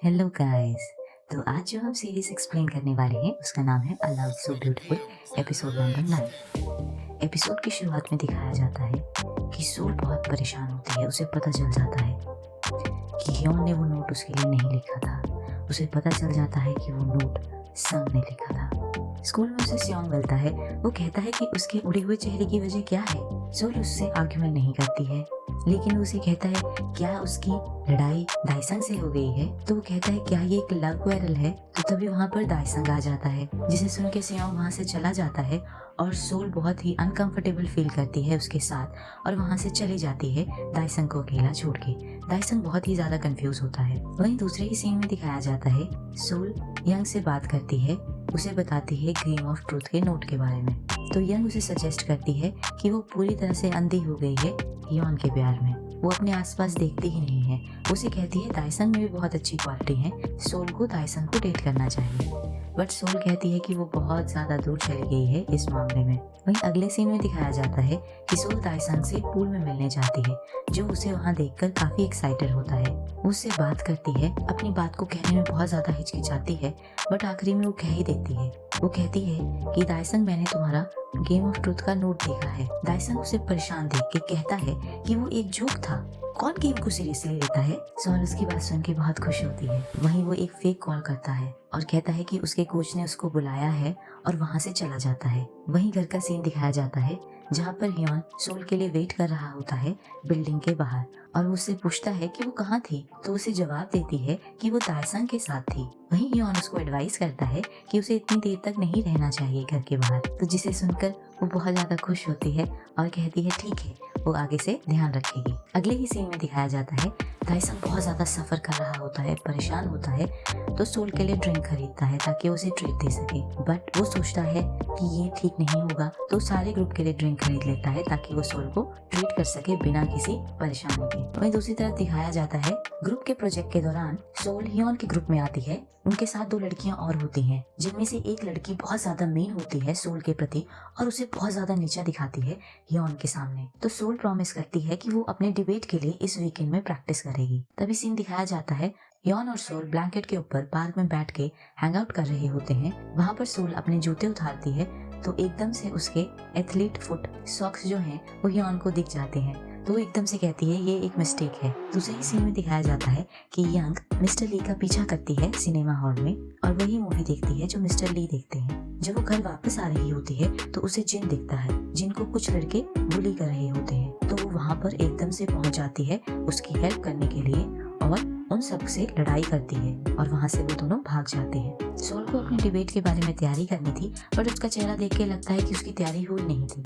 Hello guys. तो आज जो हम सीरीज एक्सप्लेन करने वाले हैं उसका नाम है a love so beautiful episode number 9। Episode की शुरुआत में दिखाया जाता है कि सोल बहुत परेशान होती है। उसे पता चल जाता है कि ह्योन ने वो नोट उसके लिए नहीं लिखा था। उसे पता चल जाता है कि वो नोट संग ने लिखा था। स्कूल में उसे सियोंग मिलता है। वो कहता है कि उसके उड़े हुए चेहरे की वजह क्या है। सोल उससे आर्ग्यूमेंट नहीं करती है, लेकिन उसे कहता है क्या उसकी लड़ाई दाइसंग से हो गई है। तो वो कहता है क्या ये एक लव क्वेरल है। तो तभी वहाँ पर दाइसंग आ जाता है, जिसे सुन के सियोंग वहाँ से चला जाता है और सोल बहुत ही अनकंफर्टेबल फील करती है उसके साथ और वहाँ से चली जाती है दाइसंग को अकेला छोड़ के। दाइसंग बहुत ही ज्यादा कंफ्यूज होता है। वहीं दूसरे ही सीन में दिखाया जाता है सोल यंग से बात करती है। उसे बताती है ग्रीम ऑफ ट्रूथ के नोट के बारे में। तो यंग उसे सजेस्ट करती है कि वो पूरी तरह से अंधी हो गई है ह्योन के प्यार में। वो अपने आसपास देखती ही नहीं है। उसे कहती है दाइसंग में भी बहुत अच्छी क्वालिटी है, सोल को दाइसंग को डेट करना चाहिए। बट सोल कहती है कि वो बहुत ज्यादा दूर चली गई है इस मामले में। वहीं अगले सीन में दिखाया जाता है कि सोल दाइसंग से पूल में मिलने जाती है, जो उसे वहाँ देखकर काफी एक्साइटेड होता है। वो उससे बात करती है, अपनी बात को कहने में बहुत ज्यादा हिचकिचाती है, बट आखिरी में वो कह ही देती है। वो कहती है कि दाइसंग मैंने तुम्हारा गेम ऑफ ट्रूथ का नोट देखा है। दाइसंग उसे परेशान देख के कहता है कि वो एक जोक था, कौन गेम को सीरियसली लेता है। सोल उसकी बात सुन के बहुत खुश होती है। वहीं वो एक फेक कॉल करता है और कहता है कि उसके कोच ने उसको बुलाया है और वहाँ से चला जाता है। वहीं घर का सीन दिखाया जाता है जहाँ पर ह्योन सोल के लिए वेट कर रहा होता है बिल्डिंग के बाहर और वो उससे पूछता है कि वो कहाँ थी। तो उसे जवाब देती है कि वो दाइसंग के साथ थी। वहीं ह्योन उसको एडवाइस करता है कि उसे इतनी देर तक नहीं रहना चाहिए घर के बाहर। तो जिसे सुनकर वो बहुत ज्यादा खुश होती है और कहती है ठीक है, वो आगे से ध्यान रखेगी। अगले ही सीन में दिखाया जाता है दाइसंग बहुत ज्यादा सफर कर रहा होता है, परेशान होता है। तो सोल के लिए ड्रिंक खरीदता है ताकि उसे ट्रीट दे सके, बट वो सोचता है कि ये ठीक नहीं होगा। तो सारे ग्रुप के लिए ड्रिंक खरीद लेता है ताकि वो सोल को ट्रीट कर सके बिना किसी परेशानी के। वहीं दूसरी तरफ दिखाया जाता है ग्रुप के प्रोजेक्ट के दौरान सोल ह्योन के ग्रुप में आती है। उनके साथ 2 लड़कियां और होती हैं, जिनमें से एक लड़की बहुत ज्यादा मेन होती है सोल के प्रति और उसे बहुत ज्यादा नीचा दिखाती है ह्योन के सामने। तो सोल प्रॉमिस करती है कि वो अपने डिबेट के लिए इस वीकेंड में प्रैक्टिस करेगी। तभी सीन दिखाया जाता है ह्योन और सोल ब्लैंकेट के ऊपर पार्क में बैठ के हैंग आउट कर रहे होते हैं। वहाँ पर सोल अपने जूते उतारती है तो एकदम से उसके एथलीट फुट सॉक्स जो हैं वो ह्योन को दिख जाते हैं। तो वो एकदम से कहती है ये एक मिस्टेक है। दूसरे ही सीन में दिखाया जाता है कि यंग मिस्टर ली का पीछा करती है सिनेमा हॉल में और वही मूवी देखती है जो मिस्टर ली देखते हैं। जब वो घर वापस आ रही होती है तो उसे जिन दिखता है, जिनको कुछ लड़के बुली कर रहे होते हैं। तो वो वहाँ पर एकदम से पहुंच जाती है उसकी हेल्प करने के लिए और उन सब से लड़ाई करती है और वहाँ से वो दोनों भाग जाते हैं। सोल को अपनी डिबेट के बारे में तैयारी करनी थी, बट उसका चेहरा देख के लगता है कि उसकी तैयारी हुई नहीं थी।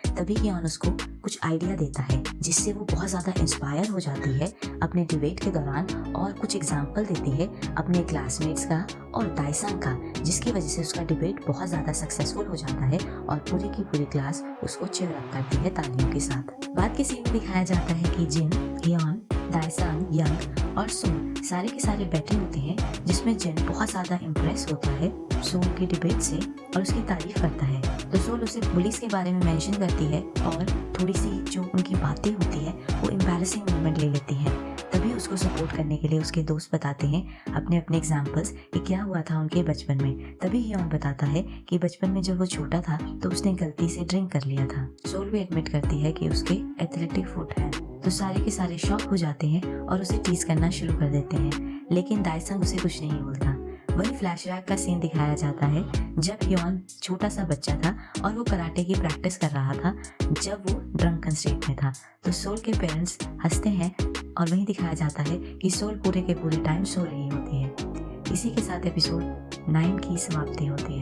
तभी ह्योन उसको कुछ आइडिया देता है जिससे वो बहुत ज्यादा इंस्पायर हो जाती है अपने डिबेट के दौरान और कुछ एग्जाम्पल देती है अपने क्लासमेट्स का और दाइसंग का, जिसकी वजह से उसका डिबेट बहुत ज्यादा सक्सेसफुल हो जाता है और पूरी की पूरी क्लास उसको चीयर अप करती है तालियों के साथ। बाद के सीन में दिखाया जाता है कि जिन, ह्योन, दाइसंग, यंग और सोल सारे के सारे बैठे होते हैं, जिसमें जिन बहुत ज्यादा इम्प्रेस होता है सोल की डिबेट से और उसकी तारीफ करता है। तो सोल उसे पुलिस के बारे में मेंशन करती है और थोड़ी सी जो उनकी बातें होती है वो एम्बैरेसिंग मोमेंट ले लेती हैं। तभी उसको सपोर्ट करने के लिए उसके दोस्त बताते हैं अपने अपने एग्जाम्पल्स कि क्या हुआ था उनके बचपन में। तभी ह्योन बताता है कि बचपन में जब वो छोटा था तो उसने गलती से ड्रिंक कर लिया था। सोल भी एडमिट करती है कि उसके एथलेटिक फुट है। तो सारे के सारे शॉक हो जाते हैं और उसे टीज करना शुरू कर देते हैं, लेकिन दाइसंग उसे कुछ नहीं बोलता। वही फ्लैशबैक का सीन दिखाया जाता है जब ह्योन छोटा सा बच्चा था और वो कराटे की प्रैक्टिस कर रहा था जब वो ड्रंकन स्टेट में था। तो सोल के पेरेंट्स हंसते हैं और वहीं दिखाया जाता है कि सोल पूरे के पूरे टाइम सो रही होती है। इसी के साथ एपिसोड 9 की समाप्ति होती है।